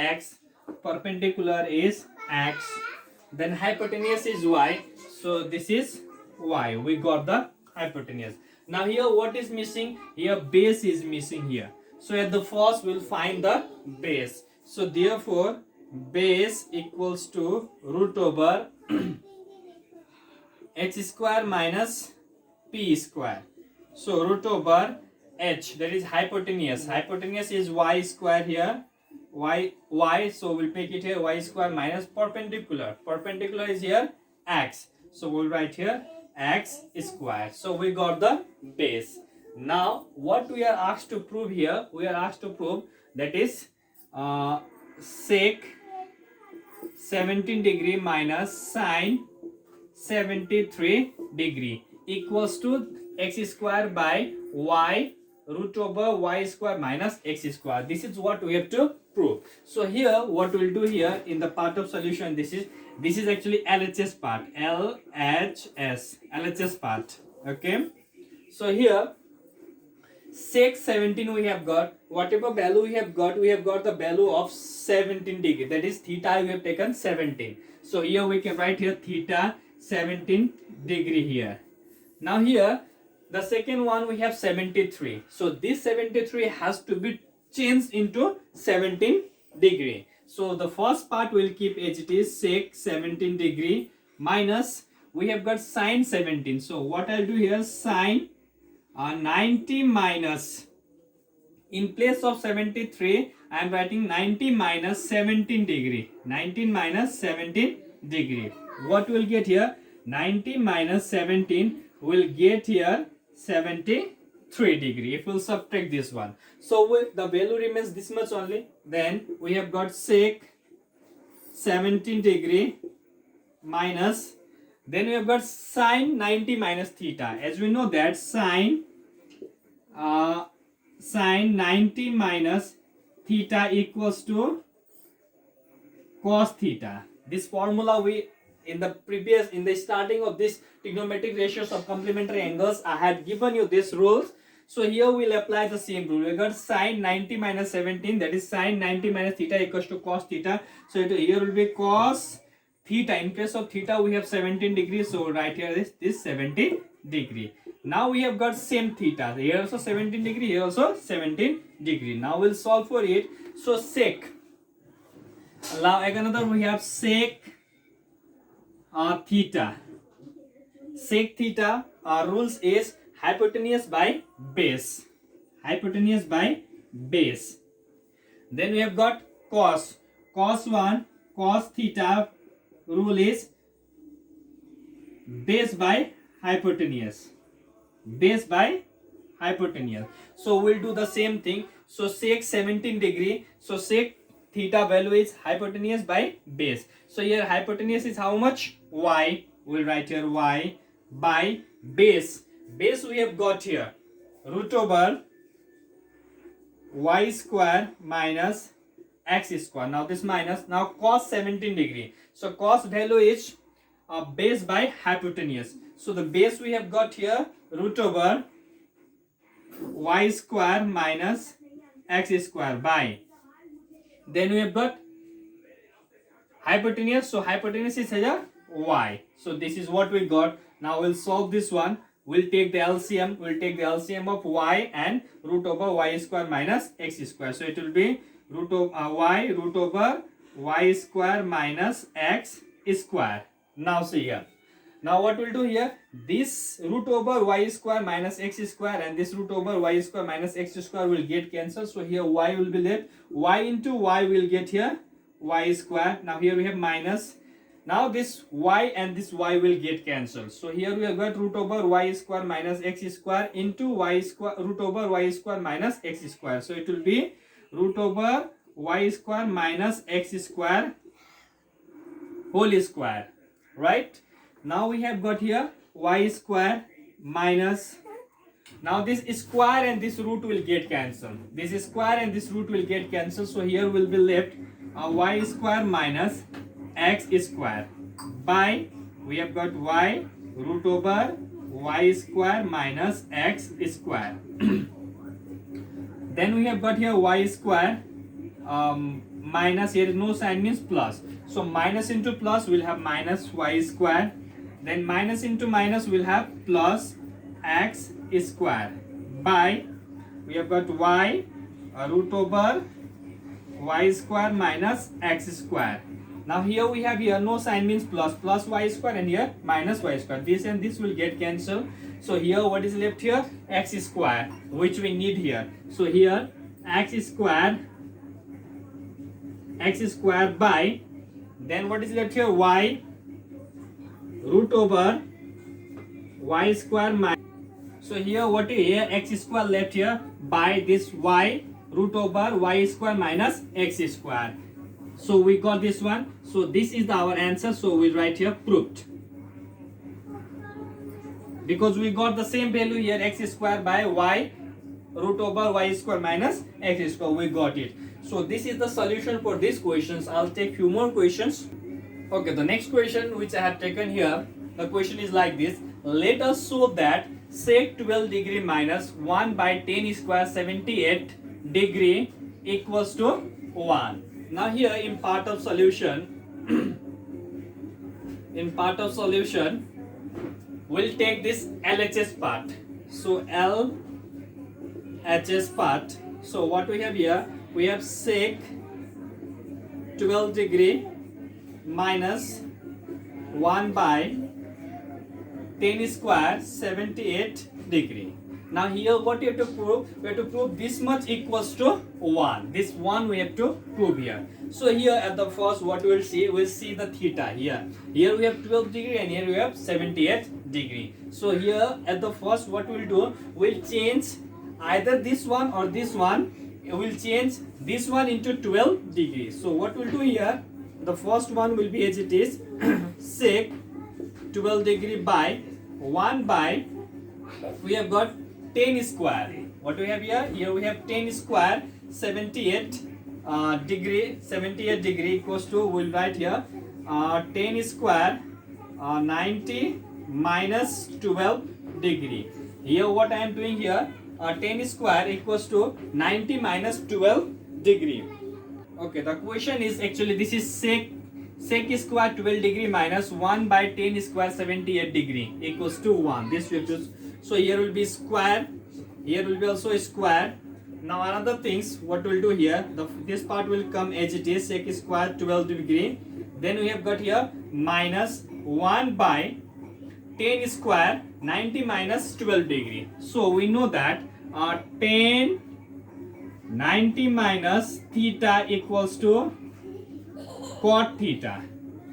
x, perpendicular is x, then hypotenuse is y, so this is y. We got the hypotenuse. Now here what is missing? Here base is missing here. So at the first we'll find the base. So therefore base equals to root over h square minus p square. So root over h, that is hypotenuse. Hypotenuse is y square here. Y, so we'll make it here y square minus perpendicular. Perpendicular is here x. So we'll write here x square. So we got the base. Now what we are asked to prove here, we are asked to prove that is sec 17 degree minus sine 73 degree equals to x square by y root over y square minus x square. This is what we have to prove. So here what we'll do here in the part of solution, this is actually LHS part, LHS part. Okay, so here sec 17 we have got, whatever value we have got the value of 17 degree, that is theta we have taken 17. So here we can write here theta 17 degree here. Now here the second one we have 73. So this 73 has to be changed into 17 degree. So the first part will keep as it is, sec 17 degree minus we have got sine 17. So what I'll do here, sine 90 minus, in place of 73 I am writing 90 minus 17 degree. 19 minus 17 degree. What will get here? 90 minus 17 will get here 73 degree if we'll subtract this one. So the value remains this much only. Then we have got sec 17 degree minus, then we have got sine 90 minus theta. As we know that sine 90 minus theta equals to cos theta. This formula we in the starting of this trigonometric ratios of complementary angles, I had given you this rules. So here we'll apply the same rule. We got sine 90 minus 17, that is sine 90 minus theta equals to cos theta. So here will be cos theta. In place of theta we have 17 degrees, so right here is this 17 degree. Now we have got same theta. Here also 17 degree, here also 17 degree. Now we'll solve for it. So sec. Now another we have sec theta. Sec theta rules is hypotenuse by base. Hypotenuse by base. Then we have got cos. Cos 1, cos theta rule is base by hypotenuse. Base by hypotenuse. So we'll do the same thing. So sec 17 degree. So sec theta value is hypotenuse by base. So here hypotenuse is how much? Y. We'll write here y by base. Base we have got here root over y square minus x square. Now this minus, now cos 17 degree. So cos value is base by hypotenuse. So the base we have got here root over y square minus x square by, then we have got hypotenuse. So hypotenuse is here y. So this is what we got. Now we'll solve this one. We'll take the LCM. We'll take the LCM of y and root over y square minus x square. So it will be root of y root over y square minus x square. Now see here. Now what we'll do here, this root over y square minus x square and this root over y square minus x square will get cancelled. So here y will be left. Y into y will get here y square. Now here we have minus. Now this y and this y will get cancelled. So here we have got root over y square minus x square into y square root over y square minus x square. So it will be root over y square minus x square whole square. Right? Now we have got here y square minus, now this square and this root will get cancelled. This square and this root will get cancelled. So here will be left y square minus x square by, we have got y root over y square minus x square. Then we have got here y square minus, here is no sign means plus. So minus into plus will have minus y square. Then minus into minus will have plus x square by, we have got y root over y square minus x square. Now here we have here no sign means plus, plus y square, and here minus y square. This and this will get cancelled. So here what is left here? X square, which we need here. So here x square by, then what is left here? Y root over y square minus. So here what is here? X square left here by this y root over y square minus x square. So we got this one. So this is our answer. So we write here proved. Because we got the same value here, x square by y root over y square minus x square. We got it. So this is the solution for these questions. I'll take few more questions. Okay, the next question which I have taken here, the question is like this. Let us show that sec 12 degree minus 1 by 10 square 78 degree equals to 1. Now here in part of solution, we'll take this LHS part. So LHS part. So what we have here? We have sec 12 degree minus 1 by 10 square 78 degree. Now here what you have to prove? We have to prove this much equals to 1. This 1 we have to prove here. So here at the first what we will see? We'll see the theta here. Here we have 12 degree and here we have 78 degree. So here at the first what we'll do? We'll change either this one or this one. We'll change this one into 12 degrees. So what we'll do here? The first one will be as it is sec 12 degree by 1 by, we have got 10 square. What we have here? Here we have 10 square 78 degree equals to, we'll write here 10 square 90 minus 12 degree. Here what I am doing here, 10 square equals to 90 minus 12 degree. Okay, the question is actually this is sec square 12 degree minus 1 by 10 square 78 degree equals to 1. This we have to, so here will be square, here will be also a square. Now another things what we'll do here, this part will come as it is sec square 12 degree. Then we have got here minus 1 by 10 square 90 minus 12 degree. So we know that 10 90 minus theta equals to cot theta.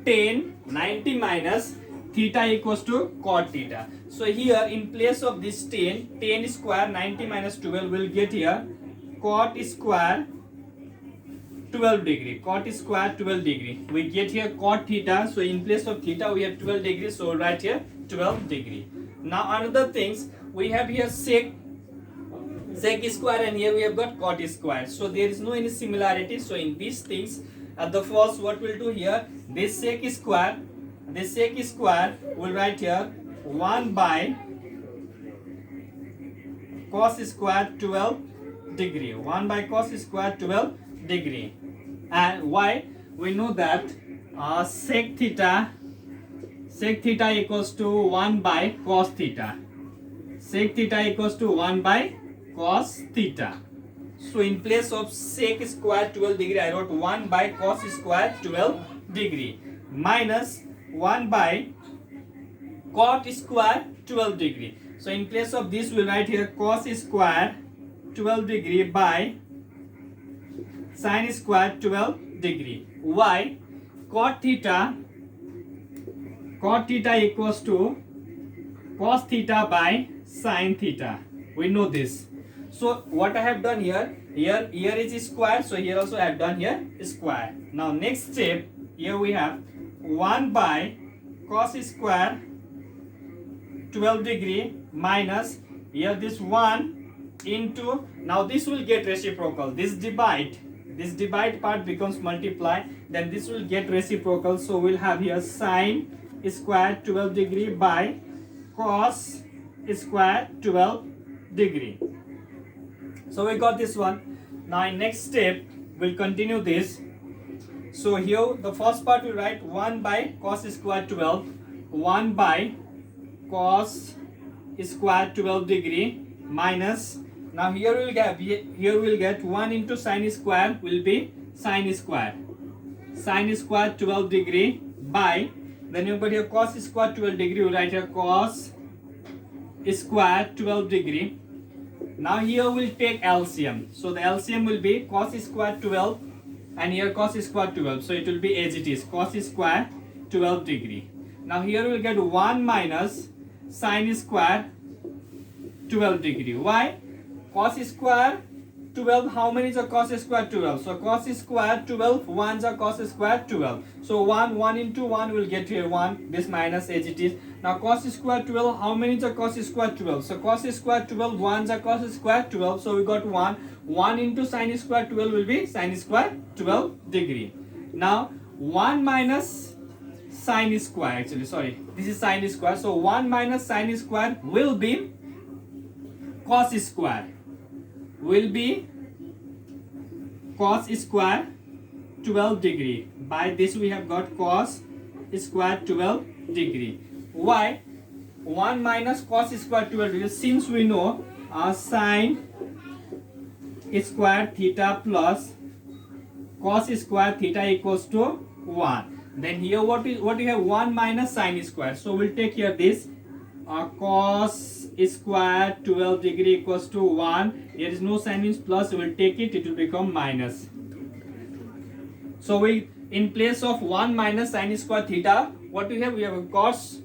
10 90 minus theta equals to cot theta. So here in place of this 10 square 90 minus 12 will get here cot square 12 degree. Cot square 12 degree. We get here cot theta. So in place of theta we have 12 degrees. So right here 12 degree. Now another things, we have here sec square and here we have got cot square. So there is no any similarity. So in these things at the first what we'll do here, this sec square we'll write here 1 by cos square 12 degree. 1 by cos square 12 degree. And why? We know that sec theta equals to 1 by cos theta. Sec theta equals to 1 by cos theta. So in place of sec square 12 degree I wrote 1 by cos square 12 degree minus 1 by cot square 12 degree. So in place of this we'll write here cos square 12 degree by sin square 12 degree. Why? Cot theta equals to cos theta by sin theta. We know this. So what I have done here is square. So here also I have done here square. Now next step, here we have 1 by cos square 12 degree minus here this 1 into, now this will get reciprocal. This divide part becomes multiply, then this will get reciprocal. So we'll have here sin square 12 degree by cos square 12 degree. So we got this one. Now in next step we'll continue this. So here the first part we write 1 by cos square 12, 1 by cos square 12 degree minus, now here we'll get 1 into sin square will be sin square 12 degree by, then you got here cos square 12 degree, we write here cos square 12 degree. Now here we'll take LCM, so the LCM will be cos square 12 and here cos square 12, so it will be as it is, cos square 12 degree. Now here we'll get 1 minus sin square 12 degree. Why? Cos square 12, how many is a cos square 12? So cos square 12, 1 is a cos square 12. So 1 into 1 will get here 1, this minus as it is. Now cos square 12, how many is a cos square 12? So cos square 12, 1 is a cos square 12. So we got 1 into sin square 12 will be sin square 12 degree. Now 1 minus sin square, actually sorry, this is sin square. So 1 minus sin square will be cos square, will be cos square 12 degree. By this we have got cos square 12 degree. Why? 1 minus cos square 12 degree, since we know sin square theta plus cos square theta equals to 1. Then here what you have 1 minus sin square. So we'll take here this cos square 12 degree equals to 1. Here is no sign means plus, we will take it, it will become minus. So we, in place of 1 minus sin square theta, what we have a cos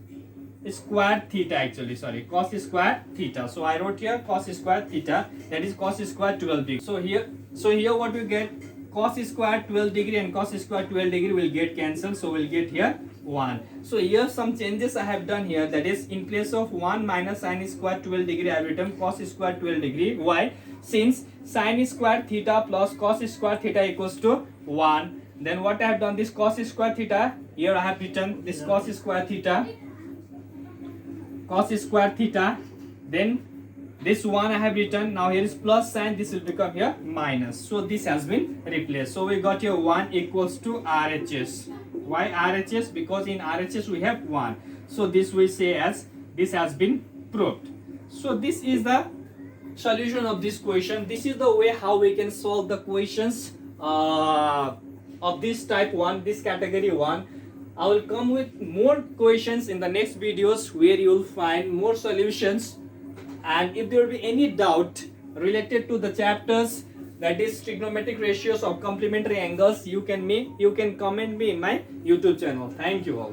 square theta, actually sorry, cos square theta. So I wrote here cos square theta, that is cos square 12 degree. So here what we get, cos square 12 degree and cos square 12 degree will get cancelled, so we'll get here 1. So here some changes I have done here, that is in place of 1 minus sin square 12 degree I have written cos square 12 degree. Why? Since sin square theta plus cos square theta equals to 1, then what I have done, this cos square theta, here I have written this cos square theta, then this one I have written, now here is plus sign, this will become here minus. So this has been replaced. So we got here 1 equals to RHS. Why RHS? Because in RHS we have 1. So this we say as this has been proved. So this is the solution of this question. This is the way how we can solve the questions of this type 1, this category 1. I will come with more questions in the next videos where you will find more solutions. And if there will be any doubt related to the chapters, that is trigonometric ratios of complementary angles, you can comment me in my YouTube channel. Thank you all.